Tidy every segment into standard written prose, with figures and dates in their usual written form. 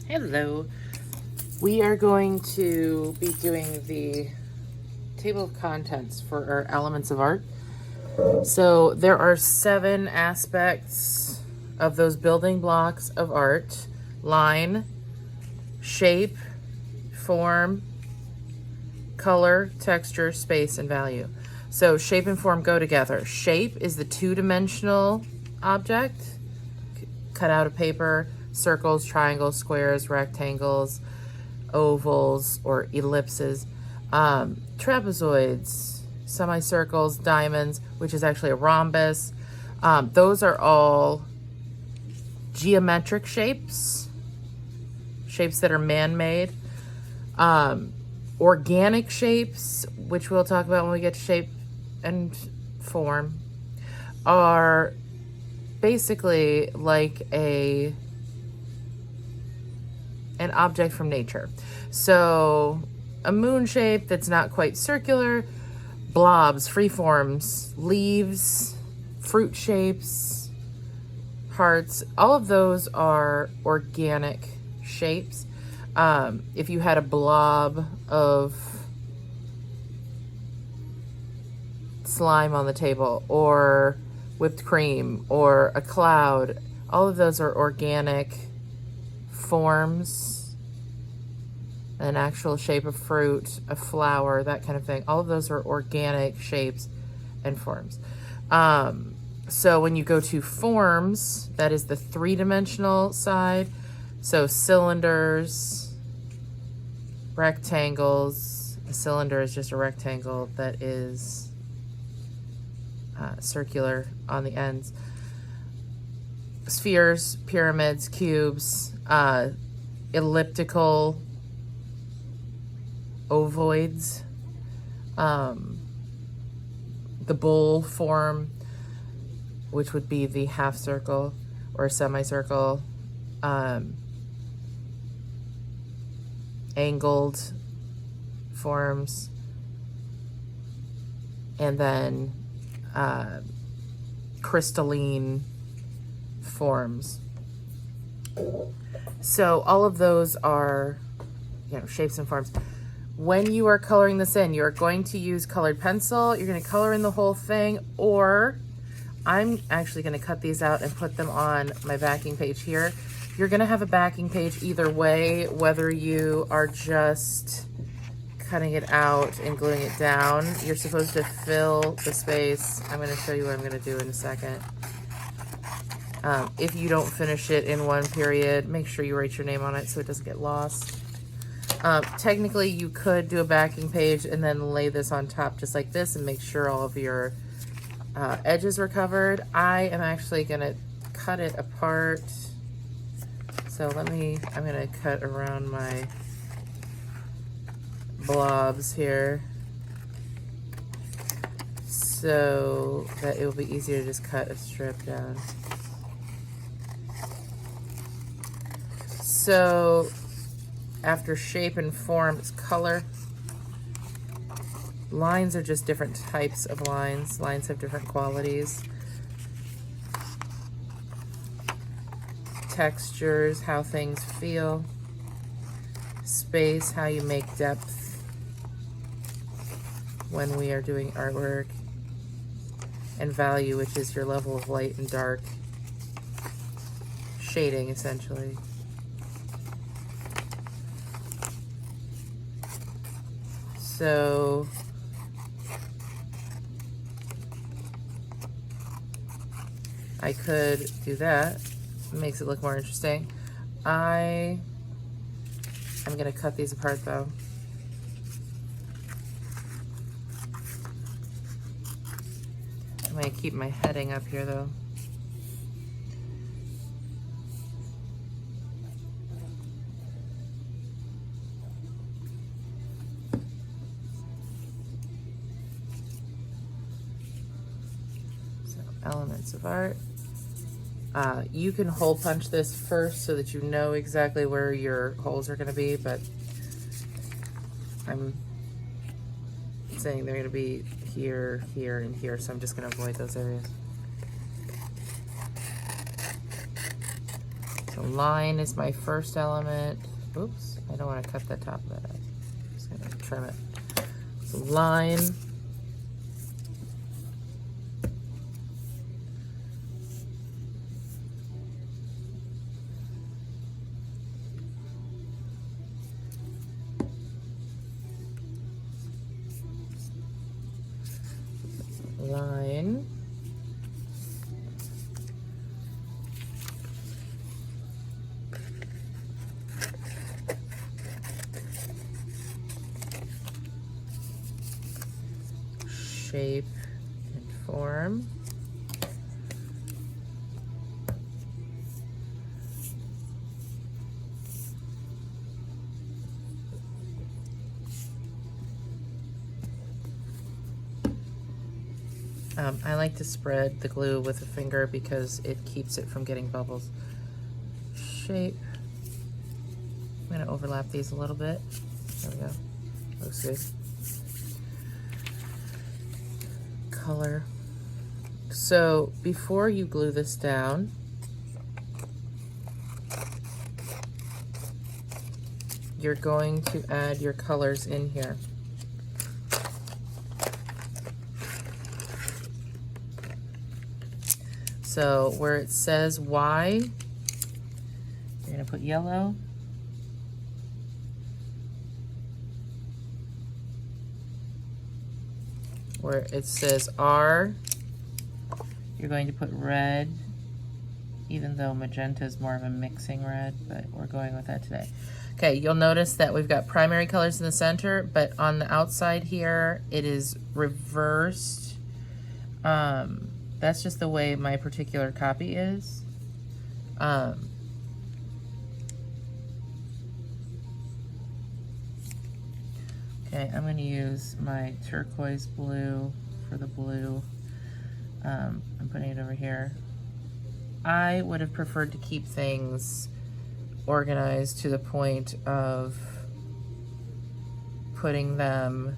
Hello. We are going to be doing the table of contents for our elements of art. So there are 7 aspects of those building blocks of art: line, shape, form, color, texture, space, and value. So shape and form go together. Shape is the 2-dimensional object, cut out of paper, circles, triangles, squares, rectangles, ovals, or ellipses, trapezoids, semicircles, diamonds, which is actually a rhombus. Those are all geometric shapes that are man-made. Organic shapes, which we'll talk about when we get to shape and form, are basically like an object from nature. So a moon shape that's not quite circular, blobs, freeforms, leaves, fruit shapes, hearts, all of those are organic shapes. If you had a blob of slime on the table, or whipped cream, or a cloud, all of those are organic forms. An actual shape of fruit, a flower, that kind of thing. All of those are organic shapes and forms. So when you go to forms, that is the 3-dimensional side. So cylinders, rectangles. A cylinder is just a rectangle that is circular on the ends. Spheres, pyramids, cubes, elliptical, ovoids, the bowl form, which would be the half circle or semicircle, angled forms, and then crystalline forms. So all of those are, shapes and forms. When you are coloring this in, you're going to use colored pencil. You're going to color in the whole thing, or I'm actually going to cut these out and put them on my backing page here. You're going to have a backing page either way, whether you are just cutting it out and gluing it down. You're supposed to fill the space. I'm going to show you what I'm going to do in a second. If you don't finish it in one period, make sure you write your name on it so it doesn't get lost. Technically, you could do a backing page and then lay this on top just like this and make sure all of your edges are covered. I am actually going to cut it apart. So I'm going to cut around my blobs here so that it will be easier to just cut a strip down. So after shape and form is color. Lines are just different types of lines. Lines have different qualities. Textures, how things feel. Space, how you make depth when we are doing artwork. And value, which is your level of light and dark. Shading, essentially. So I could do that. It makes it look more interesting. I'm going to cut these apart though. I'm going to keep my heading up here though. Elements of art. You can hole punch this first so that you know exactly where your holes are going to be, but I'm saying they're going to be here, here, and here, so I'm just going to avoid those areas. So line is my first element. Oops, I don't want to cut the top of that. I'm just gonna trim it. So line. Line. Shape and form. I like to spread the glue with a finger because it keeps it from getting bubbles. Shape. I'm going to overlap these a little bit. There we go. Looks good. Color. So before you glue this down, you're going to add your colors in here. So where it says Y, you're going to put yellow. Where it says R, you're going to put red, even though magenta is more of a mixing red, but we're going with that today. Okay, you'll notice that we've got primary colors in the center, but on the outside here, it is reversed. That's just the way my particular copy is. Okay, I'm going to use my turquoise blue for the blue. I'm putting it over here. I would have preferred to keep things organized to the point of putting them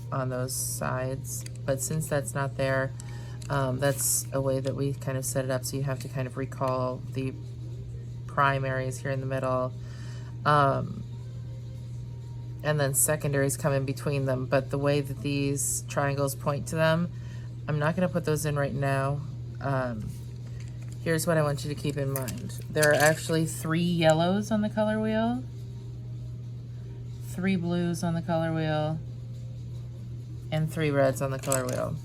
on those sides, but since that's not there, that's a way that we kind of set it up, so you have to kind of recall the primaries here in the middle, and then secondaries come in between them. But the way that these triangles point to them, I'm not going to put those in right now. Here's what I want you to keep in mind. There are actually 3 yellows on the color wheel, 3 blues on the color wheel, and 3 reds on the color wheel.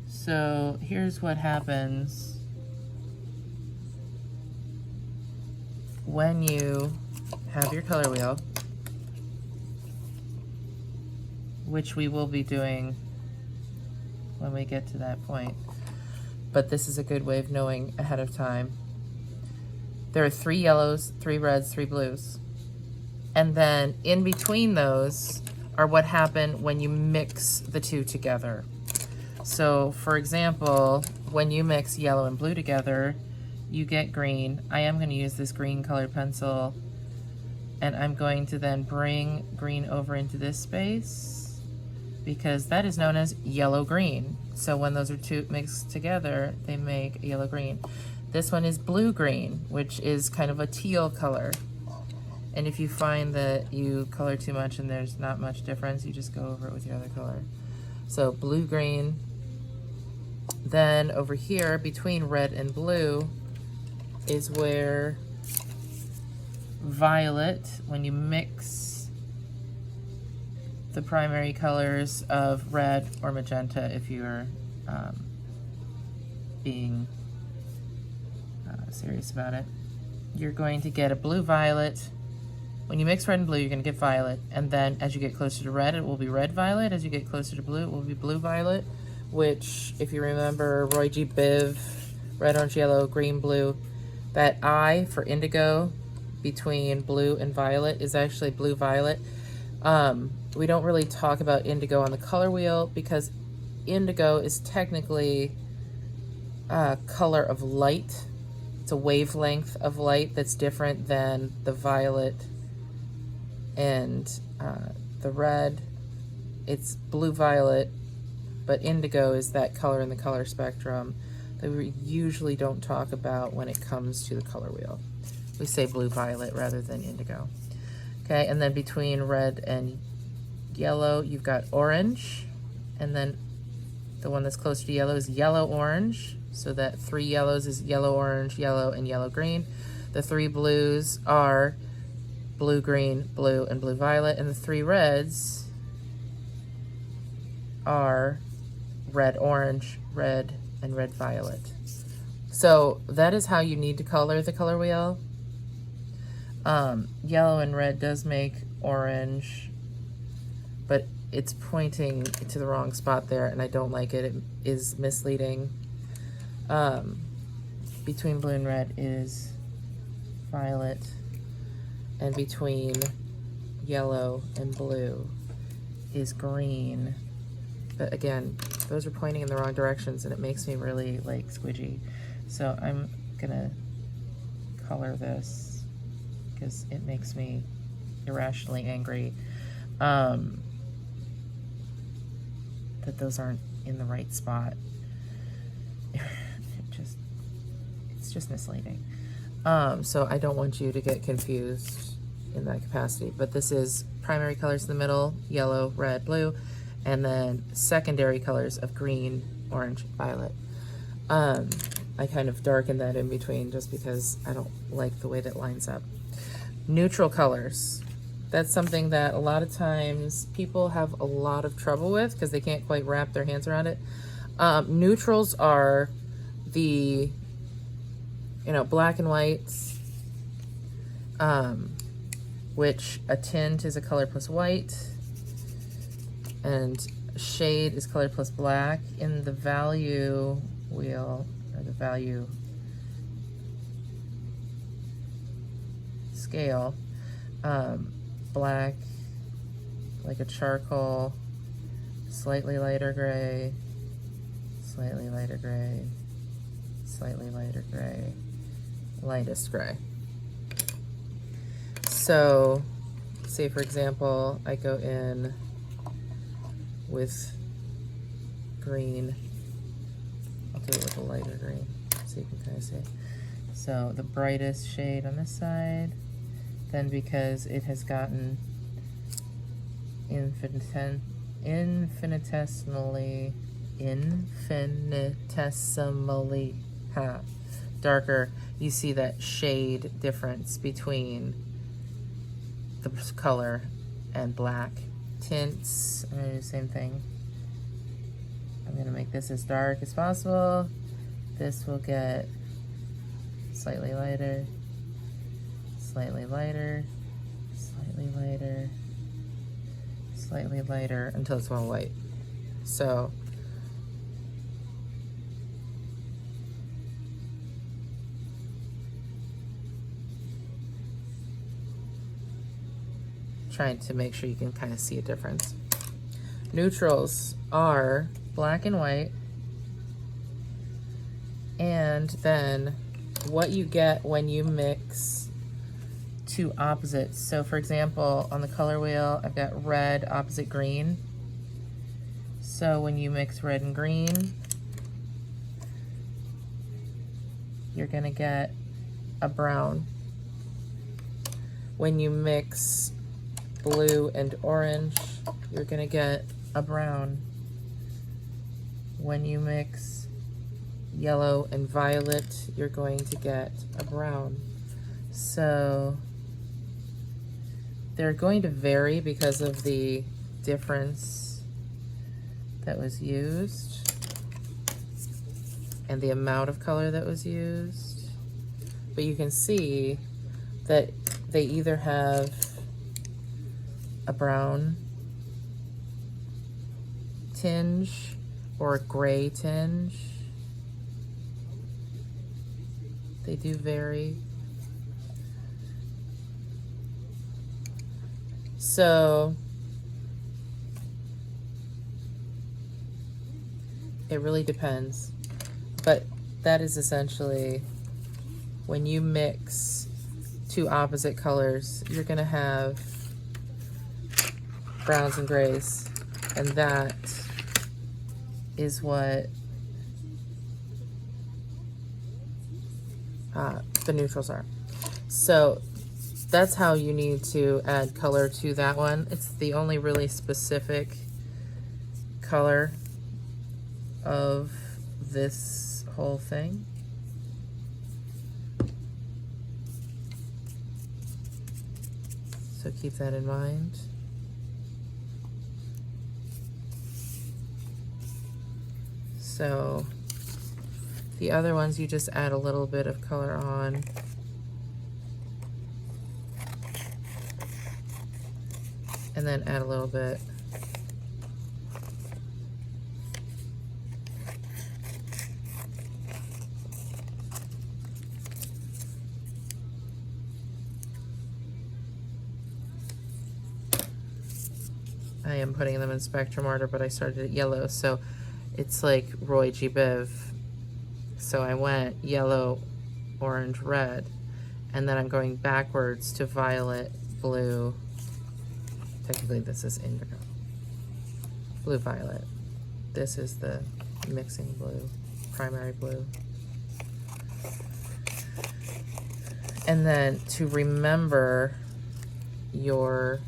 So here's what happens when you have your color wheel, which we will be doing when we get to that point, but this is a good way of knowing ahead of time. There are 3 yellows, 3 reds, 3 blues. And then in between those are what happen when you mix the 2 together. So for example, when you mix yellow and blue together, you get green. I am going to use this green colored pencil, and I'm going to then bring green over into this space because that is known as yellow-green. So when those are 2 mixed together, they make yellow-green. This one is blue-green, which is kind of a teal color. And if you find that you color too much and there's not much difference, you just go over it with your other color. So blue-green. Then over here, between red and blue, is where violet, when you mix the primary colors of red or magenta, if you're being serious about it, you're going to get a blue-violet. When you mix red and blue, you're going to get violet, and then as you get closer to red, it will be red-violet. As you get closer to blue, it will be blue-violet, which, if you remember Roy G. Biv, red, orange, yellow, green, blue, that I for indigo between blue and violet is actually blue-violet. We don't really talk about indigo on the color wheel because indigo is technically a color of light. It's a wavelength of light that's different than the violet and the red. It's blue-violet, but indigo is that color in the color spectrum that we usually don't talk about when it comes to the color wheel. We say blue violet rather than indigo. Okay, and then between red and yellow, you've got orange, and then the one that's close to yellow is yellow orange. So that 3 yellows is yellow orange, yellow, and yellow green. The 3 blues are blue green, blue, and blue violet, and the 3 reds are red orange, red, and red violet. So that is how you need to color the color wheel. Yellow and red does make orange, but it's pointing to the wrong spot there, and I don't like it. It is misleading. Between blue and red is violet, and between yellow and blue is green. But again, those are pointing in the wrong directions, and it makes me really like squidgy. So I'm gonna color this because it makes me irrationally angry that those aren't in the right spot. It's just misleading. So I don't want you to get confused in that capacity, but this is primary colors in the middle, yellow, red, blue, and then secondary colors of green, orange, violet. I kind of darken that in between just because I don't like the way that lines up. Neutral colors. That's something that a lot of times people have a lot of trouble with because they can't quite wrap their hands around it. Neutrals are the, black and whites, which a tint is a color plus white, and shade is color plus black. In the value wheel, or the value scale, black, like a charcoal, slightly lighter gray, slightly lighter gray, slightly lighter gray, lightest gray. So, say for example, I go in with green. I'll do it with a lighter green so you can kind of see. So the brightest shade on this side, then because it has gotten infinitesimally darker, you see that shade difference between the color and black. Tints, I'm gonna do the same thing. I'm gonna make this as dark as possible. This will get slightly lighter, slightly lighter, slightly lighter, slightly lighter, until it's all white. So trying to make sure you can kind of see a difference. Neutrals are black and white, and then what you get when you mix two opposites. So for example, on the color wheel, I've got red opposite green. So when you mix red and green, you're gonna get a brown. When you mix blue and orange, you're gonna get a brown. When you mix yellow and violet, you're going to get a brown. So they're going to vary because of the difference that was used and the amount of color that was used. But you can see that they either have a brown tinge or a gray tinge. They do vary. So it really depends. But that is essentially when you mix two opposite colors, you're gonna have browns and grays, and that is what the neutrals are. So that's how you need to add color to that one. It's the only really specific color of this whole thing. So keep that in mind. So the other ones, you just add a little bit of color on. And then add a little bit. I am putting them in Spectrum order, but I started at yellow, so it's like Roy G. Biv. So I went yellow, orange, red, and then I'm going backwards to violet, blue. Technically this is indigo. Blue, violet. This is the mixing blue, primary blue. And then to remember your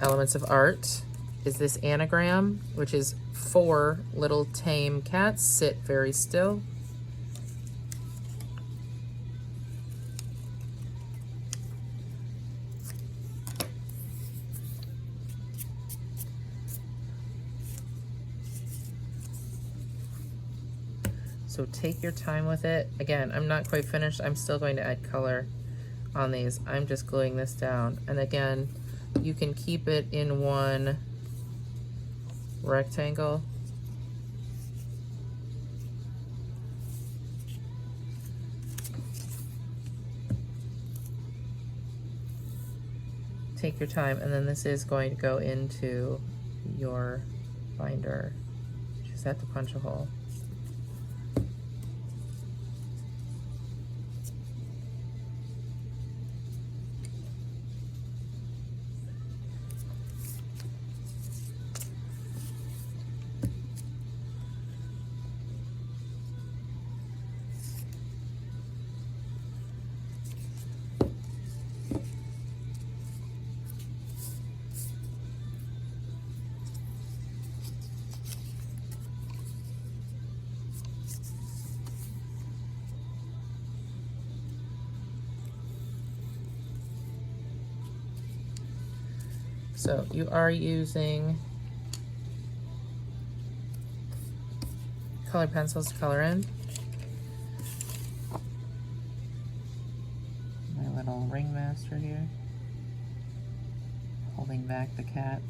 elements of art is this anagram, which is 4 little tame cats sit very still. So take your time with it. Again, I'm not quite finished. I'm still going to add color on these. I'm just gluing this down. And again, you can keep it in one rectangle. Take your time, and then this is going to go into your binder. Just have to punch a hole. So you are using colored pencils to color in. My little ringmaster here, holding back the cats.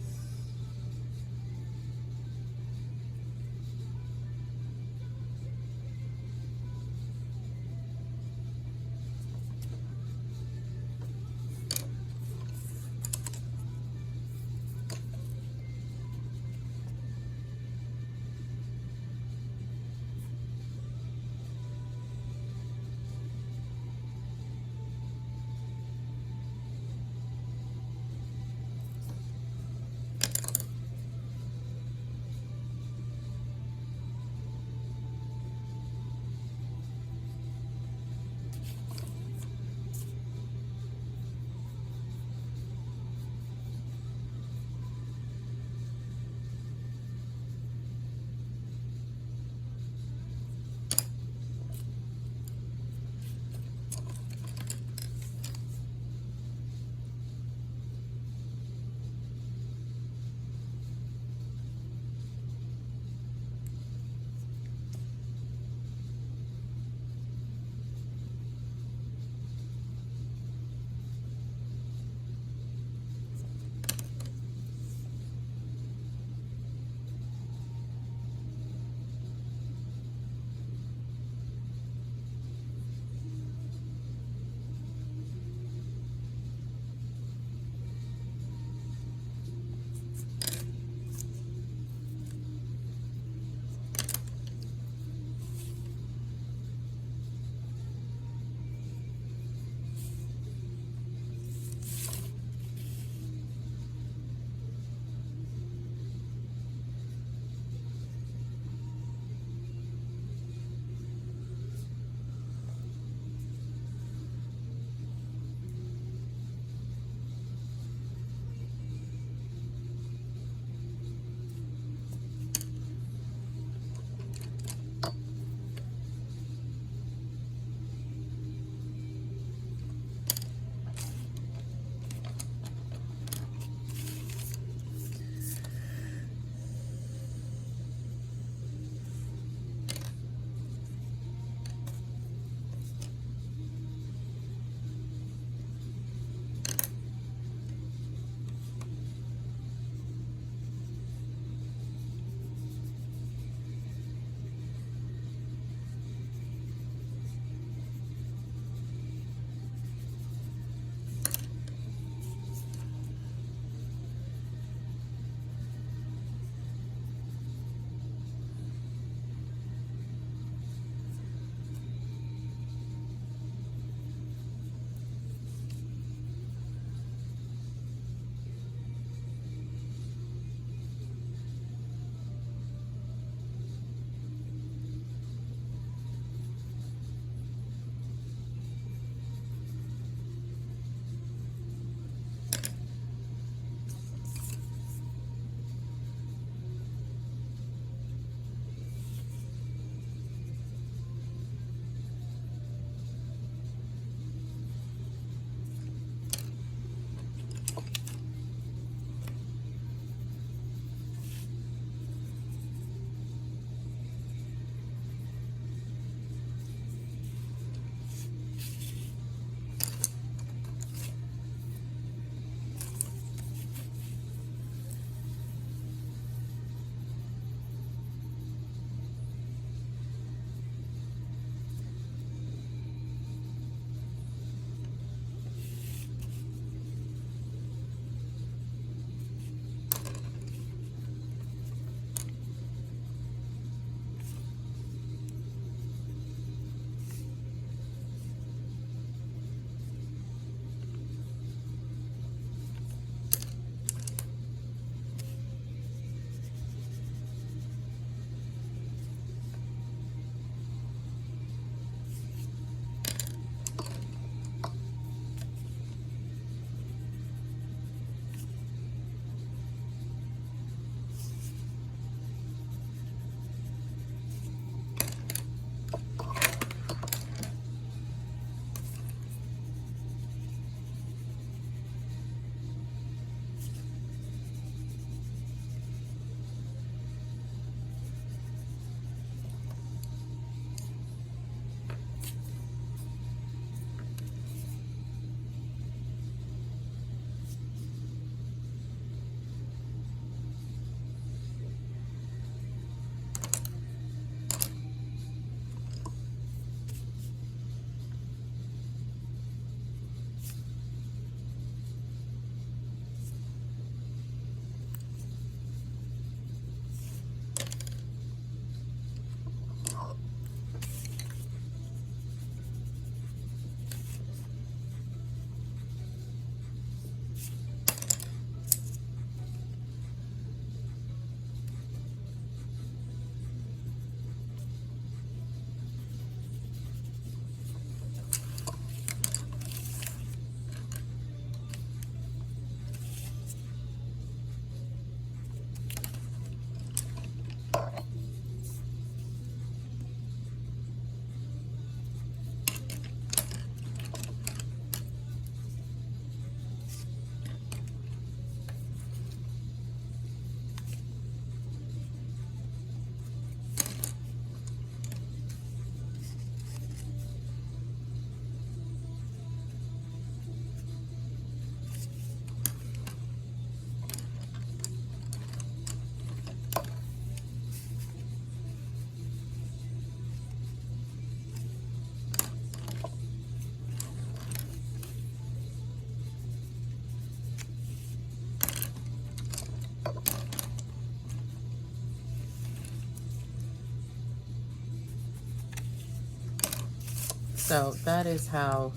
So that is how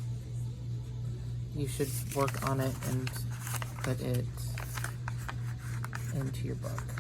you should work on it and put it into your book.